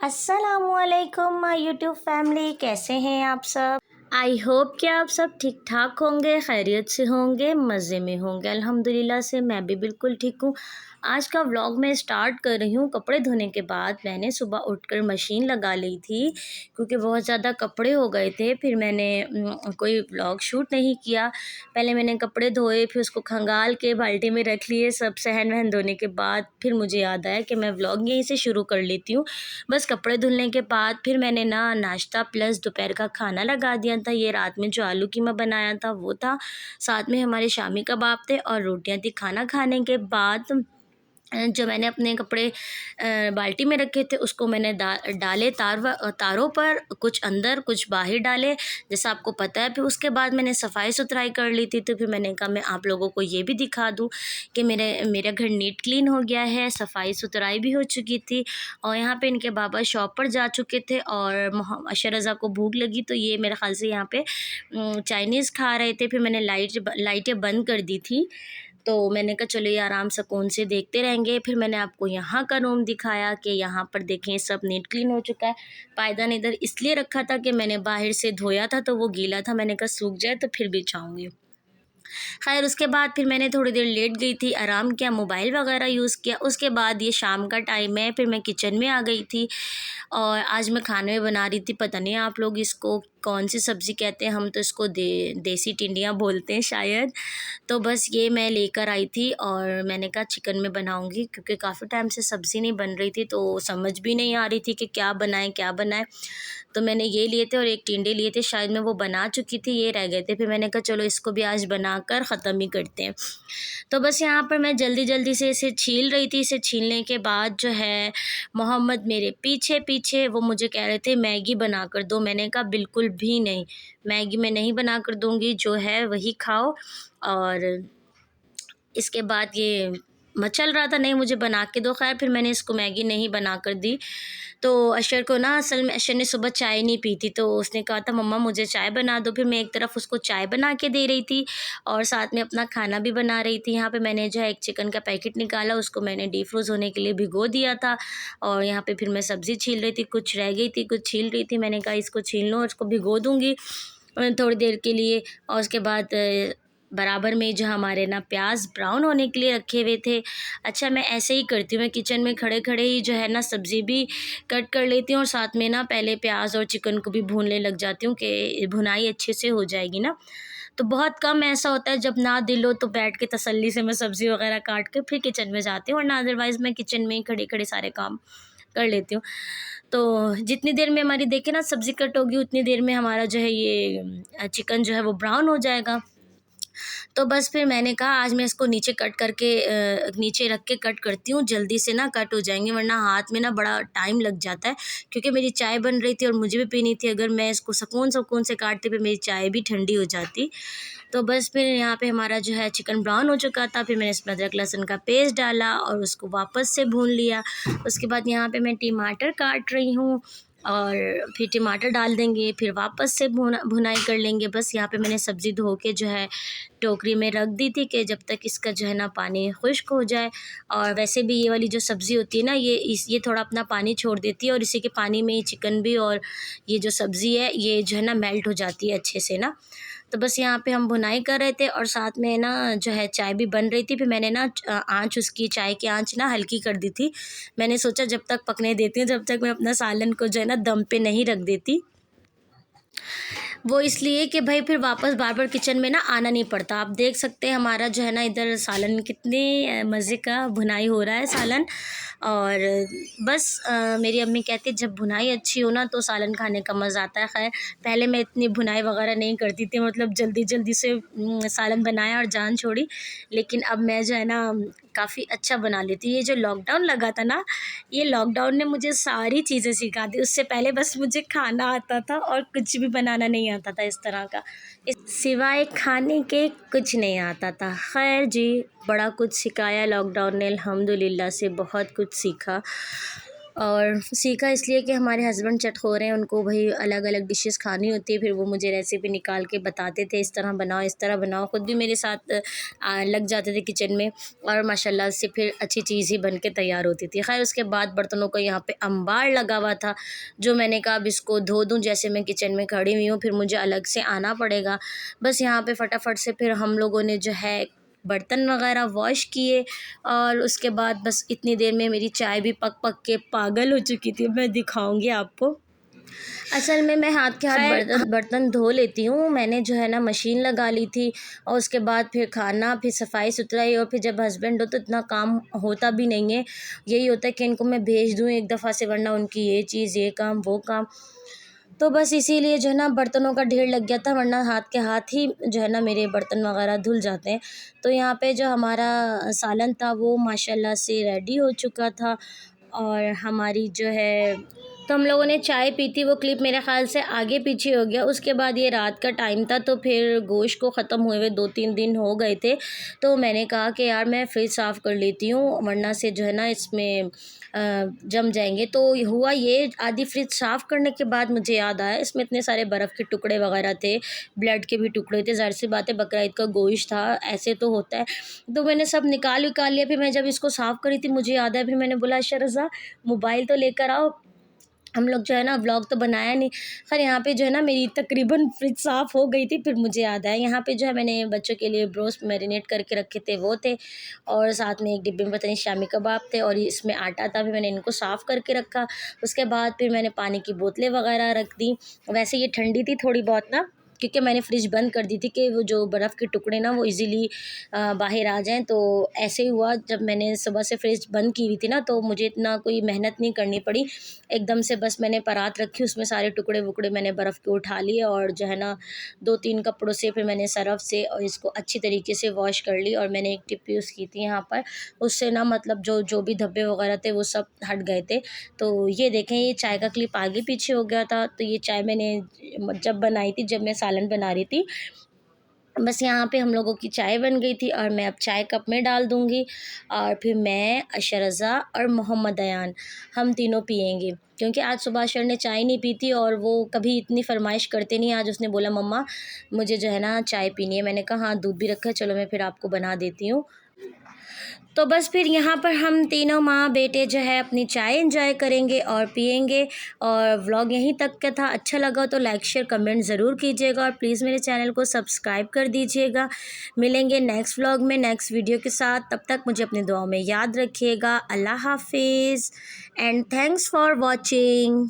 अस्सलामुअलैकुम my YouTube family, कैसे हैं आप सब। आई होप कि आप सब ठीक ठाक होंगे, खैरियत से होंगे, मज़े में होंगे। अल्हम्दुलिल्लाह से मैं भी बिल्कुल ठीक हूँ। आज का व्लॉग मैं स्टार्ट कर रही हूँ कपड़े धोने के बाद। मैंने सुबह उठकर मशीन लगा ली थी क्योंकि बहुत ज़्यादा कपड़े हो गए थे। फिर मैंने कोई व्लॉग शूट नहीं किया। पहले मैंने कपड़े धोए, फिर उसको खंगाल के बाल्टी में रख लिए। सब सहन वहन धोने के बाद फिर मुझे याद आया कि मैं व्लॉग यहीं से शुरू कर लेती हूँ। बस कपड़े धुलने के बाद फिर मैंने ना नाश्ता प्लस दोपहर का खाना लगा दिया था। ये रात में जो आलू कीमा बनाया था वो था, साथ में हमारे शामी कबाब थे और रोटियां थी। खाना खाने के बाद जो मैंने अपने कपड़े बाल्टी में रखे थे उसको मैंने डाले तारों पर, कुछ अंदर कुछ बाहर डाले, जैसा आपको पता है। फिर उसके बाद मैंने सफाई सुथराई कर ली थी। तो फिर मैंने कहा मैं आप लोगों को ये भी दिखा दूँ कि मेरा घर नीट क्लीन हो गया है, सफाई सुथराई भी हो चुकी थी। और यहाँ पे इनके बाबा शॉप पर जा चुके थे और अशर रज़ा को भूख लगी तो ये मेरे ख्याल से यहाँ पे चाइनीज़ खा रहे थे। फिर मैंने लाइटें बंद कर दी थी। तो मैंने कहा चलो ये आराम सुकून से देखते रहेंगे। फिर मैंने आपको यहाँ का रूम दिखाया कि यहाँ पर देखें सब नीट क्लीन हो चुका है। पायदान इधर इसलिए रखा था कि मैंने बाहर से धोया था तो वो गीला था, मैंने कहा सूख जाए तो फिर बिछाऊँगी। खैर उसके बाद फिर मैंने थोड़ी देर लेट गई थी, आराम किया, मोबाइल वगैरह यूज़ किया। उसके बाद ये शाम का टाइम है, फिर मैं किचन में आ गई थी और आज मैं खाने में बना रही थी, पता नहीं आप लोग इसको कौन सी सब्ज़ी कहते हैं, हम तो इसको देसी टिंडियाँ बोलते हैं शायद। तो बस ये मैं लेकर आई थी और मैंने कहा चिकन में बनाऊंगी क्योंकि काफ़ी टाइम से सब्ज़ी नहीं बन रही थी तो समझ भी नहीं आ रही थी कि क्या बनाएं क्या बनाएं। तो मैंने ये लिए थे और एक टिंडे लिए थे, शायद मैं वो बना चुकी थी, ये रह गए थे। फिर मैंने कहा चलो इसको भी आज बनाकर ख़त्म ही करते हैं। तो बस यहाँ पर मैं जल्दी जल्दी से इसे छील रही थी। इसे छीलने के बाद जो है मोहम्मद मेरे पीछे पीछे, वो मुझे कह रहे थे मैगी बना कर दो। मैंने कहा बिल्कुल भी नहीं, मैगी मैं नहीं बना कर दूँगी, जो है वही खाओ। और इसके बाद ये मचल रहा था नहीं मुझे बना के दो। खैर फिर मैंने इसको मैगी नहीं बना कर दी। तो अशर को ना, असल में अशर ने सुबह चाय नहीं पी थी तो उसने कहा था मम्मा मुझे चाय बना दो। फिर मैं एक तरफ उसको चाय बना के दे रही थी और साथ में अपना खाना भी बना रही थी। यहाँ पे मैंने जो है एक चिकन का पैकेट निकाला, उसको मैंने डीप फ्रोज़ होने के लिए भिगो दिया था। और यहाँ पे फिर मैं सब्ज़ी छील रही थी, कुछ रह गई थी, कुछ छील रही थी। मैंने कहा इसको छील लूँ और इसको भिगो दूँगी थोड़ी देर के लिए। और उसके बाद बराबर में जो हमारे ना प्याज ब्राउन होने के लिए रखे हुए थे। अच्छा मैं ऐसे ही करती हूँ, मैं किचन में खड़े खड़े ही जो है ना सब्ज़ी भी कट कर लेती हूँ और साथ में ना पहले प्याज और चिकन को भी भूनने लग जाती हूँ कि भुनाई अच्छे से हो जाएगी ना। तो बहुत कम ऐसा होता है जब ना दिल हो तो बैठ के तसल्ली से मैं सब्ज़ी वगैरह काट के फिर किचन में जाती हूँ, वरना अदरवाइज़ मैं किचन में ही खड़े खड़े सारे काम कर लेती हूँ। तो जितनी देर में हमारी देखें ना सब्ज़ी कट होगी उतनी देर में हमारा जो है ये चिकन जो है वो ब्राउन हो जाएगा। तो बस फिर मैंने कहा आज मैं इसको नीचे कट करके नीचे रख के कट करती हूँ, जल्दी से ना कट हो जाएंगे, वरना हाथ में ना बड़ा टाइम लग जाता है। क्योंकि मेरी चाय बन रही थी और मुझे भी पीनी थी, अगर मैं इसको सुकून सुकून से काटती फिर मेरी चाय भी ठंडी हो जाती। तो बस फिर यहाँ पे हमारा जो है चिकन ब्राउन हो चुका था। फिर मैंने इसमें अदरक लहसुन का पेस्ट डाला और उसको वापस से भून लिया। उसके बाद यहाँ पे मैं टमाटर काट रही हूँ और फिर टमाटर डाल देंगे, फिर वापस से भुनाई कर लेंगे। बस यहाँ पे मैंने सब्ज़ी धो के जो है टोकरी में रख दी थी कि जब तक इसका जो है ना पानी खुश्क हो जाए। और वैसे भी ये वाली जो सब्ज़ी होती है ना ये थोड़ा अपना पानी छोड़ देती है और इसी के पानी में ही चिकन भी और ये जो सब्ज़ी है ये जो है ना मेल्ट हो जाती है अच्छे से ना। तो बस यहाँ पे हम भुनाई कर रहे थे और साथ में ना जो है चाय भी बन रही थी। फिर मैंने ना आँच, उसकी चाय की आँच ना हल्की कर दी थी। मैंने सोचा जब तक पकने देती हूँ जब तक मैं अपना सालन को जो है ना दम पे नहीं रख देती। वो इसलिए कि भाई फिर वापस बार बार किचन में ना आना नहीं पड़ता। आप देख सकते हैं हमारा जो है ना इधर सालन कितने मज़े का भुनाई हो रहा है सालन। और बस मेरी अम्मी कहती है जब भुनाई अच्छी हो ना तो सालन खाने का मज़ा आता है। खैर पहले मैं इतनी भुनाई वगैरह नहीं करती थी, मतलब जल्दी जल्दी से सालन बनाया और जान छोड़ी। लेकिन अब मैं जो है ना काफ़ी अच्छा बना लेती हूँ। ये जो लॉकडाउन लगा था ना, ये लॉकडाउन ने मुझे सारी चीज़ें सिखा दी। उससे पहले बस मुझे खाना आता था और कुछ भी बनाना नहीं आता था इस तरह का, सिवाय खाने के कुछ नहीं आता था। खैर जी, बड़ा कुछ सिखाया लॉकडाउन ने, अल्हम्दुलिल्लाह से बहुत कुछ सीखा। और सीखा इसलिए कि हमारे हस्बैंड चटखोर हैं, उनको भाई अलग अलग डिशेस खानी होती है। फिर वो मुझे रेसिपी निकाल के बताते थे, इस तरह बनाओ, इस तरह बनाओ। ख़ुद भी मेरे साथ लग जाते थे किचन में, और माशाल्लाह से फिर अच्छी चीज़ ही बन के तैयार होती थी। खैर उसके बाद बर्तनों का यहाँ पे अंबार लगा हुआ था, जो मैंने कहा अब इसको धो दूँ। जैसे मैं किचन में खड़ी हुई हूँ, फिर मुझे अलग से आना पड़ेगा। बस यहाँ पे फटाफट से फिर हम लोगों ने जो है बर्तन वगैरह वॉश किए, और उसके बाद बस इतनी देर में मेरी चाय भी पक पक के पागल हो चुकी थी। मैं दिखाऊंगी आपको। असल में मैं हाथ के हाथ बर्तन धो लेती हूँ। मैंने जो है ना मशीन लगा ली थी, और उसके बाद फिर खाना, फिर सफाई सुथराई, और फिर जब हस्बैंड हो तो इतना काम होता भी नहीं है। यही होता है कि इनको मैं भेज दूँ एक दफ़ा से, वरना उनकी ये चीज़, ये काम, वो काम। तो बस इसीलिए जो है ना बर्तनों का ढेर लग गया था, वरना हाथ के हाथ ही जो है ना मेरे बर्तन वगैरह धुल जाते हैं। तो यहाँ पे जो हमारा सालन था वो माशाल्लाह से रेडी हो चुका था, और हमारी जो है, तो हम लोगों ने चाय पी थी। वो क्लिप मेरे ख़्याल से आगे पीछे हो गया। उसके बाद ये रात का टाइम था, तो फिर गोश्त को ख़त्म हुए हुए 2-3 दिन हो गए थे। तो मैंने कहा कि यार मैं फ्रिज साफ़ कर लेती हूँ, वरना से जो है ना इसमें जम जाएंगे। तो हुआ ये, आधी फ्रिज साफ़ करने के बाद मुझे याद आया इसमें इतने सारे बर्फ़ के टुकड़े वगैरह थे, ब्लड के भी टुकड़े थे। ज़ाहिर सी बात है बकरा ईद का गोश्त था, ऐसे तो होता है। तो मैंने सब निकाल लिया। फिर मैं जब इसको साफ़ करी थी, मुझे याद आया, फिर मैंने बोला अच्छा रज़ा मोबाइल तो लेकर आओ, हम लोग जो है ना व्लॉग तो बनाया नहीं। खैर यहाँ पे जो है ना मेरी तकरीबन फ्रिज साफ़ हो गई थी। फिर मुझे याद आया, यहाँ पे जो है मैंने बच्चों के लिए ब्रोस्ट मैरिनेट करके रखे थे, वो थे, और साथ में एक डिब्बे में पता नहीं शामी कबाब थे, और इसमें आटा था। फिर मैंने इनको साफ़ करके रखा। उसके बाद फिर मैंने पानी की बोतलें वगैरह रख दी। वैसे ये ठंडी थी थोड़ी बहुत ना, क्योंकि मैंने फ्रिज बंद कर दी थी कि वो जो बर्फ़ के टुकड़े ना वो इजीली बाहर आ जाएं। तो ऐसे ही हुआ, जब मैंने सुबह से फ्रिज बंद की हुई थी ना, तो मुझे इतना कोई मेहनत नहीं करनी पड़ी। एकदम से बस मैंने परात रखी, उसमें सारे टुकड़े वुकड़े मैंने बर्फ़ के उठा लिए, और जो है ना 2-3 कपड़ों से फिर मैंने सर्फ़ से और इसको अच्छी तरीके से वॉश कर ली। और मैंने एक टिप यूज़ की थी यहाँ पर, उससे ना मतलब जो भी धब्बे वगैरह थे वो सब हट गए थे। तो ये देखें, ये चाय का क्लिप आगे पीछे हो गया था। तो ये चाय मैंने जब बनाई थी, जब मैं सालन बना रही थी, बस यहाँ पे हम लोगों की चाय बन गई थी, और मैं अब चाय कप में डाल दूँगी, और फिर मैं, अशरज़ा और मोहम्मद अयान, हम तीनों पिएंगे। क्योंकि आज सुबह अशर ने चाय नहीं पी थी, और वो कभी इतनी फरमाइश करते नहीं। आज उसने बोला मम्मा मुझे जो है ना चाय पीनी है। मैंने कहा हाँ दूध भी रखा है, चलो मैं फिर आपको बना देती हूँ। तो बस फिर यहाँ पर हम तीनों माँ बेटे जो है अपनी चाय एंजॉय करेंगे और पिएंगे। और व्लॉग यहीं तक का था। अच्छा लगा तो लाइक शेयर कमेंट ज़रूर कीजिएगा, और प्लीज़ मेरे चैनल को सब्सक्राइब कर दीजिएगा। मिलेंगे नेक्स्ट व्लॉग में नेक्स्ट वीडियो के साथ। तब तक मुझे अपनी दुआओं में याद रखिएगा। अल्लाह हाफिज़ एंड थैंक्स फॉर वॉचिंग।